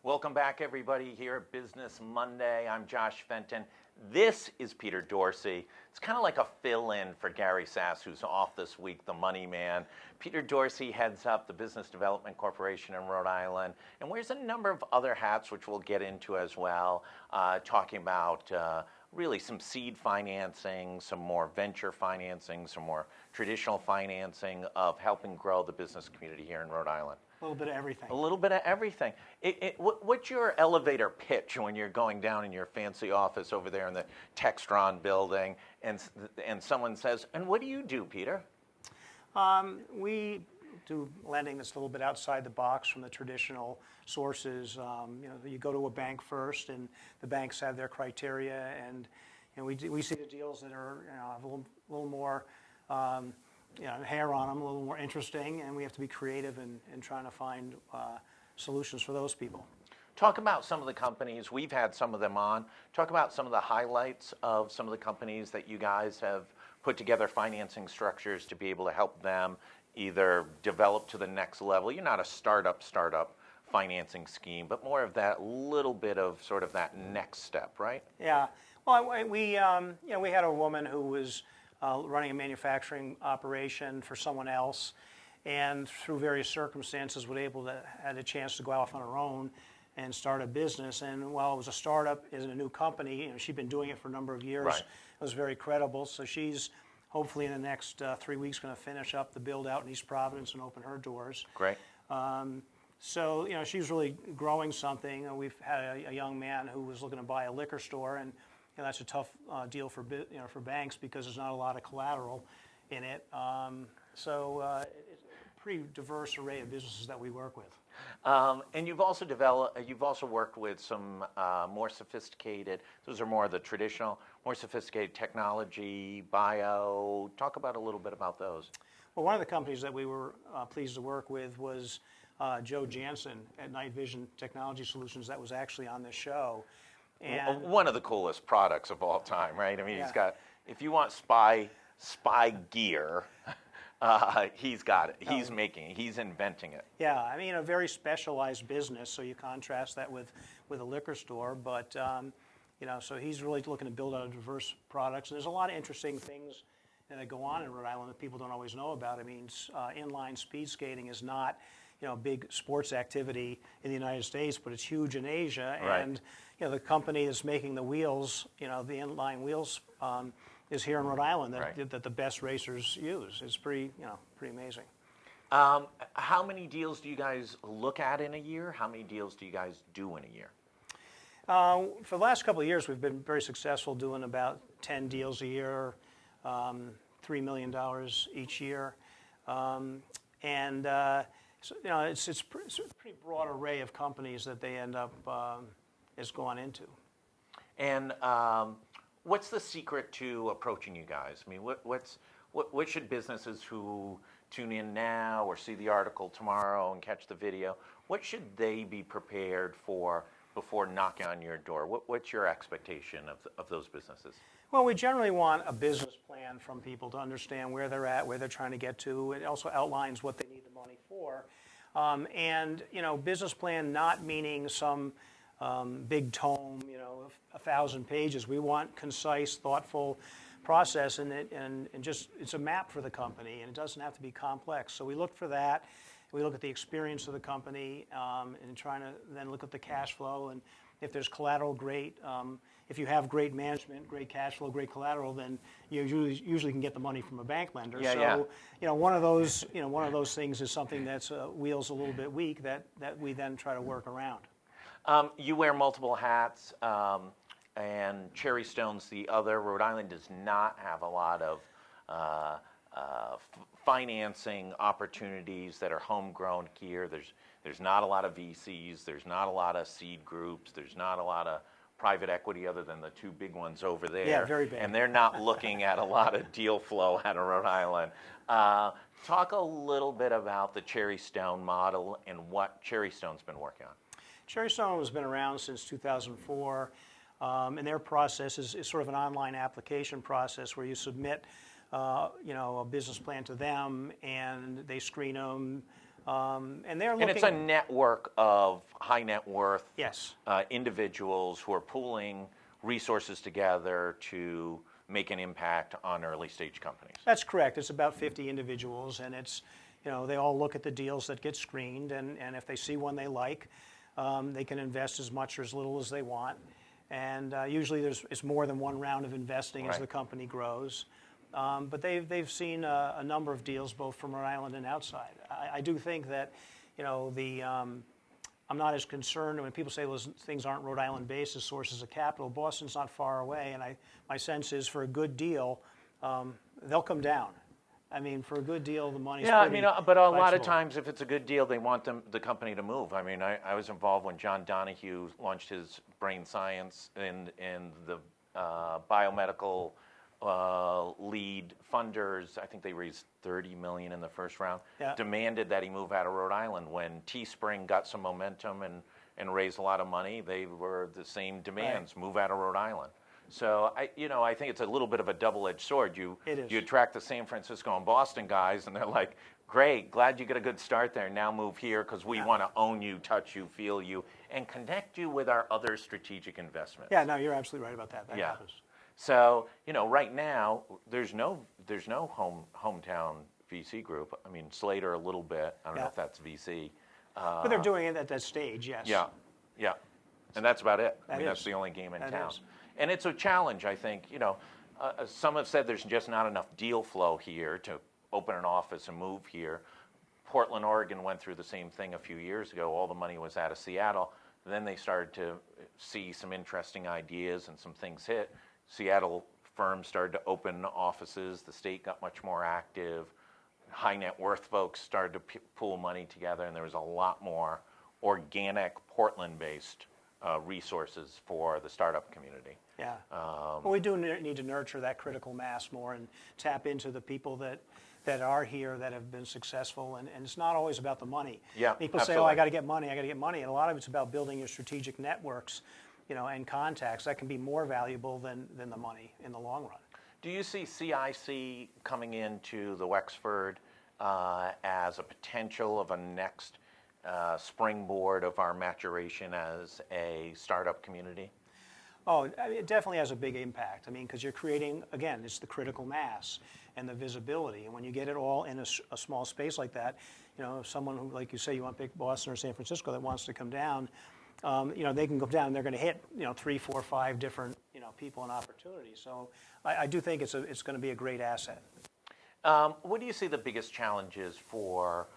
Welcome back, everybody, here at Business Monday. I'm Josh Fenton. This is Peter Dorsey. It's kind of like a fill-in for Gary Sass, who's off this week, the money man. Peter Dorsey heads up the Business Development Corporation in Rhode Island and wears a number of other hats, which we'll get into as well, talking about really some seed financing, some more venture financing, some more traditional financing of helping grow the business community here in Rhode Island. A little bit of everything. A little bit of everything. What's your elevator pitch when you're going down in your fancy office over there in the Textron building and someone says, and what do you do, Peter? We do lending that's a little bit outside the box from the traditional sources. You go to a bank first, and the banks have their criteria, and we see the deals that are have a little more hair on them, a little more interesting, and we have to be creative in trying to find solutions for those people. Talk about some of the companies. We've had some of them on. Talk about some of the highlights of some of the companies that you guys have put together financing structures to be able to help them either develop to the next level. You're not a startup financing scheme, but more of that little bit of sort of that next step, right? Yeah. Well, we had a woman who was running a manufacturing operation for someone else, and through various circumstances had a chance to go off on her own and start a business. And while it was a startup, is a new company, she'd been doing it for a number of years. Right. It was very credible. So she's hopefully in the next 3 weeks going to finish up the build out in East Providence and open her doors. Great. So she's really growing something. We've had a young man who was looking to buy a liquor store, and that's a tough deal for banks because there's not a lot of collateral in it. It's a pretty diverse array of businesses that we work with. And you've also worked with some more sophisticated. Those are more the traditional, more sophisticated technology, bio. Talk about a little bit about those. Well, one of the companies that we were pleased to work with was Joe Jansen at Night Vision Technology Solutions. That was actually on this show. And one of the coolest products of all time, right? I mean, yeah. He's got, if you want spy gear, he's got it. He's making it. He's inventing it. Yeah, I mean, a very specialized business, so you contrast that with a liquor store. But, so he's really looking to build out diverse products. And there's a lot of interesting things that go on in Rhode Island that people don't always know about. I mean, inline speed skating is not, a big sports activity in the United States, but it's huge in Asia. Right. And, the company that's making the wheels, the inline wheels, is here in Rhode Island that the best racers use. It's pretty amazing. How many deals do you guys look at in a year? How many deals do you guys do in a year? For the last couple of years, we've been very successful doing about 10 deals a year, $3 million each year. It's a pretty broad array of companies that they end up has gone into. And what's the secret to approaching you guys? I mean, what should businesses who tune in now or see the article tomorrow and catch the video, what should they be prepared for before knocking on your door? What's your expectation of those businesses? Well, we generally want a business plan from people to understand where they're at, where they're trying to get to. It also outlines what they need the money for. Business plan not meaning some big tome, 1,000 pages. We want concise, thoughtful process, and just it's a map for the company, and it doesn't have to be complex. So we look for that. We look at the experience of the company, and trying to then look at the cash flow. And if there's collateral, great. If you have great management, great cash flow, great collateral, then you usually can get the money from a bank lender. One of those things is something that's wheels a little bit weak that we then try to work around. You wear multiple hats, and Cherry Stone's the other. Rhode Island does not have a lot of financing opportunities that are homegrown here. There's not a lot of VCs. There's not a lot of seed groups. There's not a lot of private equity other than the two big ones over there. Yeah, very big. And they're not looking at a lot of deal flow out of Rhode Island. Talk a little bit about the Cherry Stone model and what Cherry Stone's been working on. Cherry Stone has been around since 2004, and their process is sort of an online application process where you submit a business plan to them, and they screen them, And they're looking. And it's a network of high net worth Yes. individuals who are pooling resources together to make an impact on early stage companies. That's correct. It's about 50 individuals, and they all look at the deals that get screened, and if they see one they like, they can invest as much or as little as they want. And usually it's more than one round of investing as Right. the company grows. But they've seen a number of deals both from Rhode Island and outside. I do think that, I'm not as concerned when people say those things aren't Rhode Island based as sources of capital. Boston's not far away, and my sense is for a good deal, they'll come down. I mean, for a good deal, the money's Yeah, I pretty mean, but a lot of flexible. times, if it's a good deal, they want the company to move. I mean, I was involved when John Donahue launched his brain science and the biomedical lead funders. I think they raised $30 million in the first round. Yeah. Demanded that he move out of Rhode Island. When Teespring got some momentum and raised a lot of money, they were the same demands: move out of Rhode Island. So I think it's a little bit of a double-edged sword. It is. You attract the San Francisco and Boston guys, and they're like, great, glad you get a good start there. Now move here because we want to own you, touch you, feel you, and connect you with our other strategic investments. Yeah, no, you're absolutely right about that. That happens. So right now there's no hometown VC group. I mean, Slater a little bit. I don't know if that's VC. But they're doing it at that stage, yes. Yeah, and that's about it. That That's is. the only game in That town. is. And it's a challenge, I think. Some have said there's just not enough deal flow here to open an office and move here. Portland, Oregon went through the same thing a few years ago. All the money was out of Seattle. Then they started to see some interesting ideas and some things hit. Seattle firms started to open offices. The state got much more active. High net worth folks started to pool money together, and there was a lot more organic Portland-based resources for the startup community. Yeah. Well, we do need to nurture that critical mass more and tap into the people that are here that have been successful. And it's not always about the money. Yeah, People say, absolutely. I got to get money, I got to get money. And a lot of it's about building your strategic networks, and contacts. That can be more valuable than the money in the long run. Do you see CIC coming into the Wexford as a potential of a next springboard of our maturation as a startup community? Oh, I mean, it definitely has a big impact. I mean, because you're creating, again, it's the critical mass and the visibility. And when you get it all in a small space like that, if someone who, like you say, you want to pick Boston or San Francisco that wants to come down, they can go down and they're going to hit, 3, 4, 5 different, people and opportunities. So I do think it's going to be a great asset. What do you see the biggest challenges for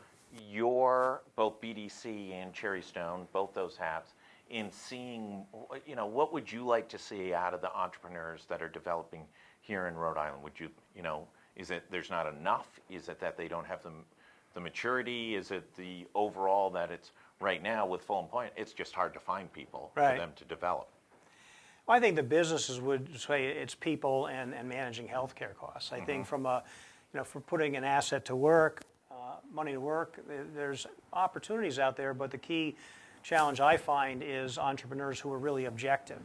your both BDC and Cherrystone, both those hats, in seeing, what would you like to see out of the entrepreneurs that are developing here in Rhode Island? Would you, is it there's not enough? Is it that they don't have the maturity? Is it the overall that it's right now with full employment, it's just hard to find people for them to develop? Well, I think the businesses would say it's people and managing healthcare costs. I think from for putting an asset to work, money to work, there's opportunities out there, but the key challenge I find is entrepreneurs who are really objective,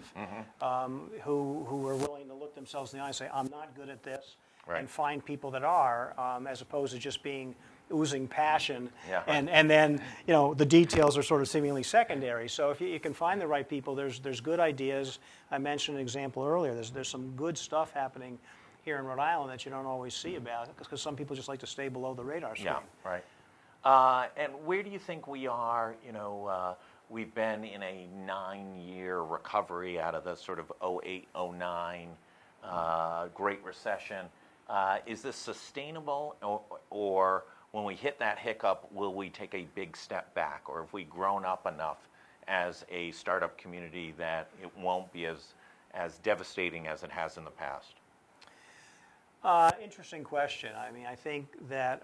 who are willing to look themselves in the eye and say, I'm not good at this, and find people that are, as opposed to just being oozing passion, and then the details are sort of seemingly secondary. So if you can find the right people, there's good ideas. I mentioned an example earlier. There's some good stuff happening here in Rhode Island that you don't always see about, because some people just like to stay below the radar screen. Yeah, right. And where do you think we are? We've been in a 9-year recovery out of the sort of 08, 09 Great Recession. Is this sustainable, or when we hit that hiccup, will we take a big step back? Or have we grown up enough as a startup community that it won't be as devastating as it has in the past? Interesting question. I mean, I think that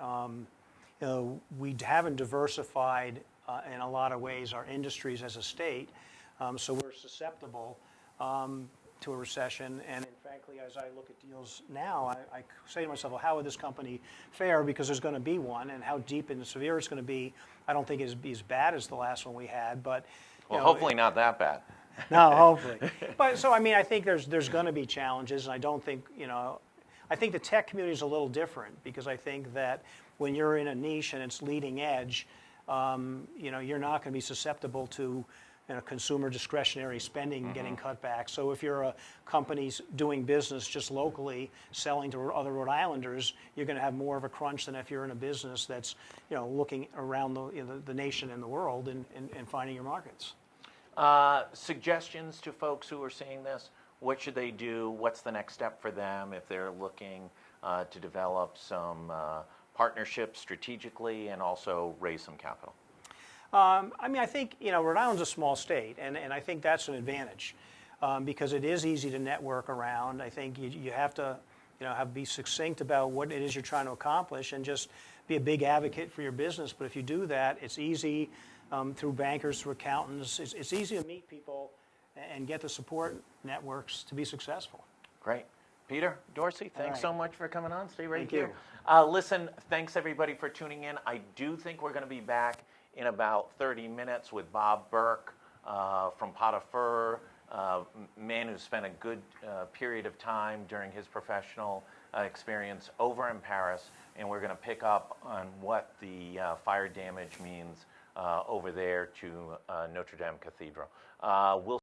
we haven't diversified in a lot of ways our industries as a state, so we're susceptible to a recession. And frankly, as I look at deals now, I say to myself, well, how would this company fare? Because there's going to be one, and how deep and severe it's going to be, I don't think it'd be as bad as the last one we had. But hopefully not that bad. No, hopefully. But so I mean, I think there's going to be challenges, and I don't think I think the tech community is a little different, because I think that when you're in a niche and it's leading edge, you're not going to be susceptible to consumer discretionary spending getting cut back. So if you're a company doing business just locally, selling to other Rhode Islanders, you're going to have more of a crunch than if you're in a business that's looking around the nation and the world and finding your markets. Suggestions to folks who are seeing this? What should they do? What's the next step for them if they're looking to develop some partnerships strategically and also raise some capital? I think Rhode Island's a small state, and I think that's an advantage because it is easy to network around. I think you have to be succinct about what it is you're trying to accomplish and just be a big advocate for your business. But if you do that, it's easy through bankers, through accountants. It's easy to meet people and get the support networks to be successful. Great. Peter, Dorsey, thanks right. so much for coming on. Stay right Thank here. Listen, thanks everybody for tuning in. I do think we're going to be back in about 30 minutes with Bob Burke from Pot of Fur, man who spent a good period of time during his professional experience over in Paris, and we're going to pick up on what the fire damage means over there to Notre Dame Cathedral. We'll